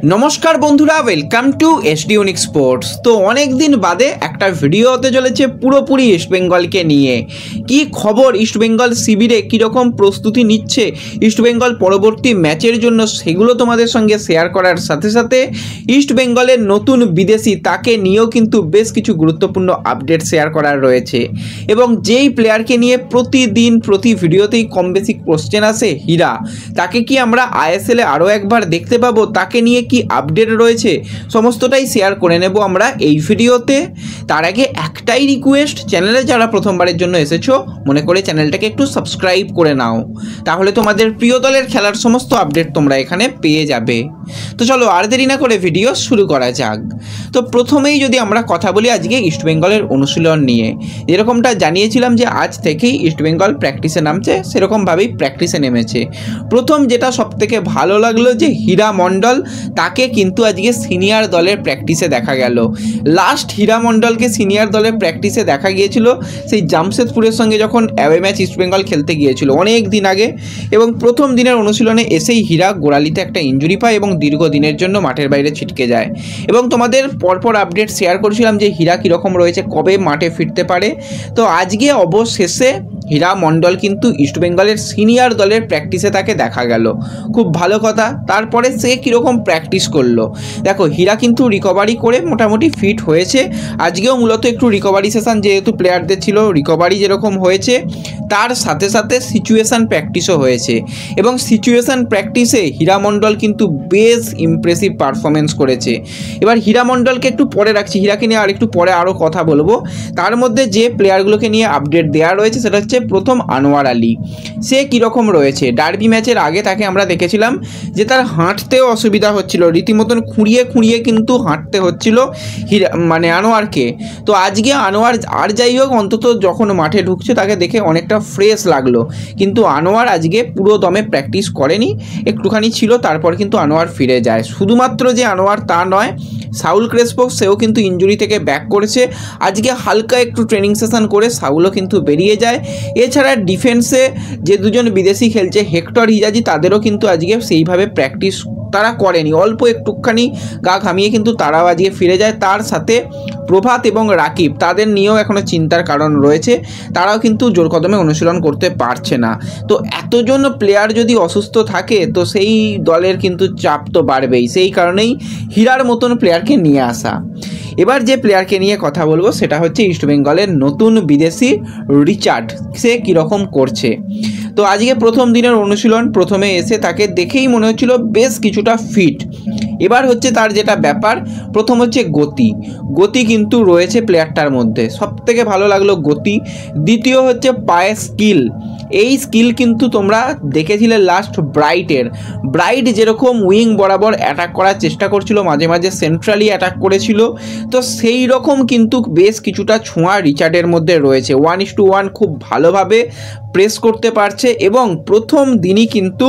नमस्कार बंधुरा welcome to SD unique sports. तो अनेक दिन बादे एक भिडियो होते चले पुरोपुरी इस्ट बेंगल के लिए कि खबर इस्ट बेंगल शिविरे की रकम प्रस्तुति निच्छे इस्ट बेंगल परवर्ती मैचेर जोन्नो सेगुलो तोमादेर संगे शेयर करार साथे साथे इस्ट बेंगलेर नतून विदेशी ताके निয়েও किन्तु बेश किछु गुरुत्वपूर्ण अपडेट शेयर करार रयेछे एबं जेई प्लेयारके निये प्रतिदिन प्रति भिडियोतेई कम बेशी कोश्चेन आसे हीरा ताके कि आमरा आईएसएल ए आरो एकबार देखते पाबो ताके निये कि আপডেট রয়েছে সমস্তটাই শেয়ার করে নেব আমরা এই ভিডিওতে। তার আগে একটাই রিকোয়েস্ট, চ্যানেলে যারা প্রথমবারের জন্য এসেছো মনে করে চ্যানেলটাকে একটু সাবস্ক্রাইব করে নাও, তাহলে তোমাদের প্রিয় দলের খেলার সমস্ত আপডেট তোমরা এখানে পেয়ে যাবে। তো চলো আর দেরি না করে ভিডিও শুরু করা যাক। তো প্রথমেই যদি আমরা কথা বলি আজকে ইস্ট বেঙ্গলের অনুশীলন নিয়ে, যেরকমটা জানিয়েছিলাম যে আজ থেকেই ইস্ট বেঙ্গল প্র্যাকটিসে নামছে, সেরকমভাবেই প্র্যাকটিসে নেমেছে। প্রথম যেটা সবথেকে ভালো লাগলো যে হীরা মণ্ডল তাকে কিন্তু আজকে সিনিয়র দলের প্র্যাকটিসে দেখা গেল। লাস্ট হীরা মণ্ডলকে সিনিয়র দলের প্র্যাকটিসে দেখা গিয়েছিল সেই জামশেদপুরের সঙ্গে যখন অ্যাওয়ে ম্যাচ ইস্ট বেঙ্গল খেলতে গিয়েছিল অনেক দিন আগে, এবং প্রথম দিনের অনুশীলনে এসেই হীরা গোড়ালিতে একটা ইনজুরি পায় এবং দীর্ঘদিনের জন্য মাঠের বাইরে ছিটকে যায়। এবং তোমাদের পরপর আপডেট শেয়ার করেছিলাম যে হীরা কীরকম রয়েছে, কবে মাঠে ফিরতে পারে। তো আজকে অবশেষে হীরা মণ্ডল কিন্তু ইস্ট বেঙ্গলের সিনিয়র দলের প্র্যাকটিসে তাকে দেখা গেল, খুব ভালো কথা। তারপরে সে কীরকম প্র্যাকটিস করলো দেখো, হীরা কিন্তু রিকভারি করে মোটামুটি ফিট হয়েছে। আজকেও মূলত একটু রিকভারি সেশন যেহেতু প্লেয়ারদের ছিল, রিকভারি যেরকম হয়েছে তার সাথে সাথে সিচুয়েশান প্র্যাকটিসও হয়েছে, এবং সিচুয়েশান প্র্যাকটিসে হীরা মণ্ডল কিন্তু বেশ ইমপ্রেসিভ পারফরমেন্স করেছে। এবার হীরা মণ্ডলকে একটু পরে রাখছি, হীরাকে নিয়ে আর একটু পরে আরও কথা বলবো। তার মধ্যে যে প্লেয়ারগুলোকে নিয়ে আপডেট দেওয়া রয়েছে সেটা হচ্ছে প্রথম আনোয়ার আলী। সে কীরকম রয়েছে, ডার্বি ম্যাচের আগে তাকে আমরা দেখেছিলাম যে তার হাঁটতেও অসুবিধা হচ্ছিল, রীতিমতন খুঁড়িয়ে খুঁড়িয়ে কিন্তু হাঁটতে হচ্ছিল আনোয়ারকে। তো আজকে আনোয়ার আর যাই হোক অন্তত যখন মাঠে ঢুকছে তাকে দেখে অনেকটা ফ্রেশ লাগলো, কিন্তু আনোয়ার আজকে পুরো দমে প্র্যাকটিস করেনি, একটুখানি ছিল, তারপর কিন্তু আনোয়ার ফিরে যায়। শুধুমাত্র যে আনোয়ার তা নয়, সাউল ক্রেসপো সেও কিন্তু ইনজুরি থেকে ব্যাক করেছে। আজকে হালকা একটু ট্রেনিং সেশন করে সাউলও কিন্তু বেরিয়ে যায়। এছাড়া ডিফেন্সে যে দুজন বিদেশি খেলছে হেক্টর হিজাজি, তাদেরও কিন্তু আজকে সেইভাবে প্র্যাকটিস তারা করেনি, অল্প একটুখানি গা ঘামিয়ে কিন্তু তারাও আজকে ফিরে যায়। তার সাথে প্রভাত এবং রাকিব, তাদের নিয়েও এখনও চিন্তার কারণ রয়েছে, তারাও কিন্তু জোর কদমে অনুশীলন করতে পারছে না। তো এতজন প্লেয়ার যদি অসুস্থ থাকে তো সেই দলের কিন্তু চাপ তো বাড়বেই, সেই কারণেই হীরার মতন প্লেয়ারকে নিয়ে আসা। এবার যে প্লেয়ারকে নিয়ে কথা বলবো সেটা হচ্ছে ইস্ট বেঙ্গলের নতুন বিদেশি রিচার্ড। সে কীরকম করছে, তো আজকে প্রথম দিনের অনুশীলন প্রথমে এসে তাকে দেখেই মনে হচ্ছিল বেশ কিছুটা ফিট। এবার হচ্ছে তার যেটা ব্যাপার, প্রথম হচ্ছে গতি কিন্তু রয়েছে প্লেয়ারটার মধ্যে, সবথেকে ভালো লাগলো গতি। দ্বিতীয় হচ্ছে পায়ে স্কিল, এই স্কিল কিন্তু তোমরা দেখেছিলে লাস্ট ব্রাইট যেরকম উইং বরাবর অ্যাটাক করার চেষ্টা করছিল, মাঝে মাঝে সেন্ট্রালি অ্যাটাক করেছিল, তো সেই রকম কিন্তু বেশ কিছুটা ছোঁয়া রিচার্ডের মধ্যে রয়েছে। 1:1 খুব ভালোভাবে প্রেস করতে পারছে, এবং প্রথম দিনই কিন্তু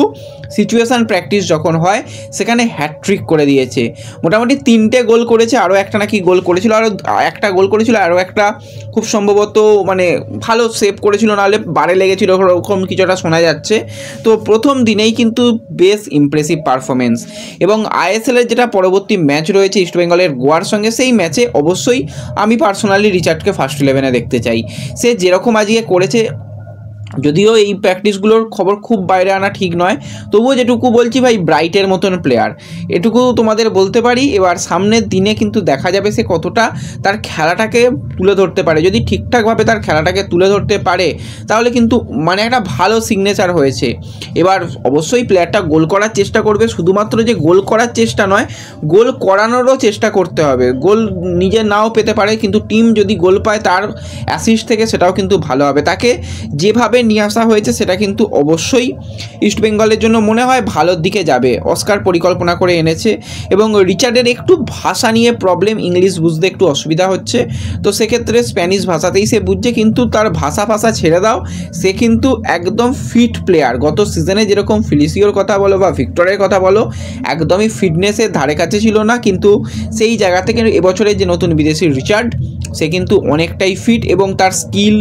সিচুয়েশান প্র্যাকটিস যখন হয় সেখানে হ্যাটট্রিক করে দিয়েছে। মোটামুটি 3টে গোল করেছে, আরও একটা নাকি গোল করেছিল, আরও একটা গোল করেছিল, আরও একটা খুব সম্ভবত ভালো সেভ করেছিল, নাহলে বারে লেগেছিল ওরকম কিছুটা শোনা যাচ্ছে। তো প্রথম দিনেই কিন্তু বেশ ইমপ্রেসিভ পারফরমেন্স। এবং আইএসএলের যেটা পরবর্তী ম্যাচ রয়েছে ইস্ট বেঙ্গলের গোয়ার সঙ্গে, সেই ম্যাচে অবশ্যই আমি পার্সোনালি রিচার্ডকে ফার্স্ট 11-এ দেখতে চাই। সে যেরকম আজকে করেছে, যদিও এই প্র্যাকটিসগুলোর খবর খুব বাইরে আনা ঠিক নয়, তবুও যেটুকু বলছি ভাই, ব্রাইটের মতন প্লেয়ার, এটুকু তোমাদের বলতে পারি। এবার সামনের দিনে কিন্তু দেখা যাবে সে কতটা তার খেলাটাকে তুলে ধরতে পারে। যদি ঠিকঠাকভাবে তার খেলাটাকে তুলে ধরতে পারে তাহলে কিন্তু একটা ভালো সিগনেচার হয়েছে। এবার অবশ্যই প্লেয়ারটা গোল করার চেষ্টা করবে, শুধুমাত্র যে গোল করার চেষ্টা নয়, গোল করানোরও চেষ্টা করতে হবে। গোল নিজে নাও পেতে পারে, কিন্তু টিম যদি গোল পায় তার অ্যাসিস্ট থেকে সেটাও কিন্তু ভালো হবে। তাকে যেভাবে নিয়ে আসা হয়েছে সেটা কিন্তু অবশ্যই ইস্ট বেঙ্গলের জন্য মনে হয় ভালোর দিকে যাবে। অস্কার পরিকল্পনা করে এনেছে, এবং রিচার্ডের একটু ভাষা নিয়ে প্রবলেম, ইংলিশ বুঝতে একটু অসুবিধা হচ্ছে, তো সেক্ষেত্রে স্প্যানিশ ভাষাতেই সে বুঝছে, কিন্তু তার ভাষা ছেড়ে দাও, সে কিন্তু একদম ফিট প্লেয়ার। গত সিজনে যেরকম ফিলিসিওর কথা বলো বা ভিক্টরের কথা বলো, একদমই ফিটনেসের ধারে কাছে ছিল না, কিন্তু সেই জায়গা থেকে এবছরের যে নতুন বিদেশি রিচার্ড সে কিন্তু অনেকটাই ফিট এবং তার স্কিল,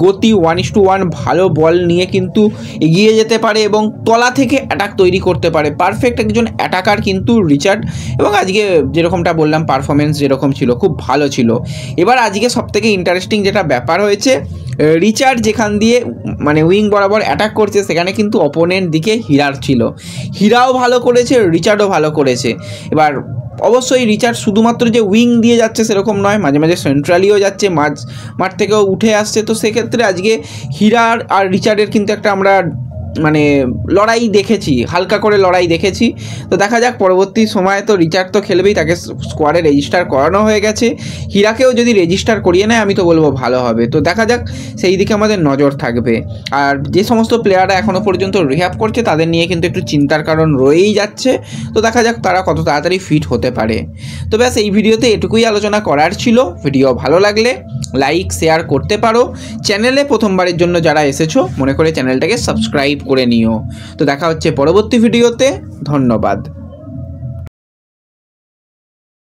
গতি, 1:1 ভালো বল নিয়ে কিন্তু এগিয়ে যেতে পারে এবং তলা থেকে অ্যাটাক তৈরি করতে পারে। পারফেক্ট একজন অ্যাটাকার কিন্তু রিচার্ড, এবং আজকে যেরকমটা বললাম পারফরমেন্স যেরকম ছিল খুব ভালো ছিল। এবার আজকে সবথেকে ইন্টারেস্টিং যেটা ব্যাপার হয়েছে, রিচার্ড যেখান দিয়ে মানে উইং বরাবর অ্যাটাক করছে সেখানে কিন্তু অপোনেন্ট দিকে হীরার ছিল। হীরাও ভালো করেছে, রিচার্ডও ভালো করেছে। এবার অবশ্যই রিচার্ড শুধুমাত্র যে উইং দিয়ে যাচ্ছে সেরকম নয়, মাঝে মাঝে সেন্ট্রালিও যাচ্ছে, মাঠ থেকেও উঠে আসছে। তো সেক্ষেত্রে আজকে হীরার আর রিচার্ডের কিন্তু একটা আমরা মানে লড়াই দেখেছি, হালকা করে লড়াই দেখেছি। তো দেখা যাক পরবর্তী সময়ে, তো রিচার্ড তো খেলবেই, তাকে স্কোয়াডে রেজিস্টার করানো হয়ে গেছে। হীরাকেও যদি রেজিস্টার করিয়ে নেয় আমি তো বলবো ভালো হবে। তো দেখা যাক, সেই দিকে আমাদের নজর থাকবে। আর যে সমস্ত প্লেয়াররা এখনও পর্যন্ত রিহ্যাব করছে তাদের নিয়ে কিন্তু একটু চিন্তার কারণ রয়েই যাচ্ছে। তো দেখা যাক তারা কত তাড়াতাড়ি ফিট হতে পারে। তো ব্যাস এই ভিডিওতে এটুকুই আলোচনা করার ছিল। ভিডিও ভালো লাগলে লাইক শেয়ার করতে পারো। চ্যানেলে প্রথমবারের জন্য যারা এসেছো মনে করে চ্যানেলটাকে সাবস্ক্রাইব করে নিও। তো দেখা হচ্ছে পরবর্তী ভিডিওতে। ধন্যবাদ।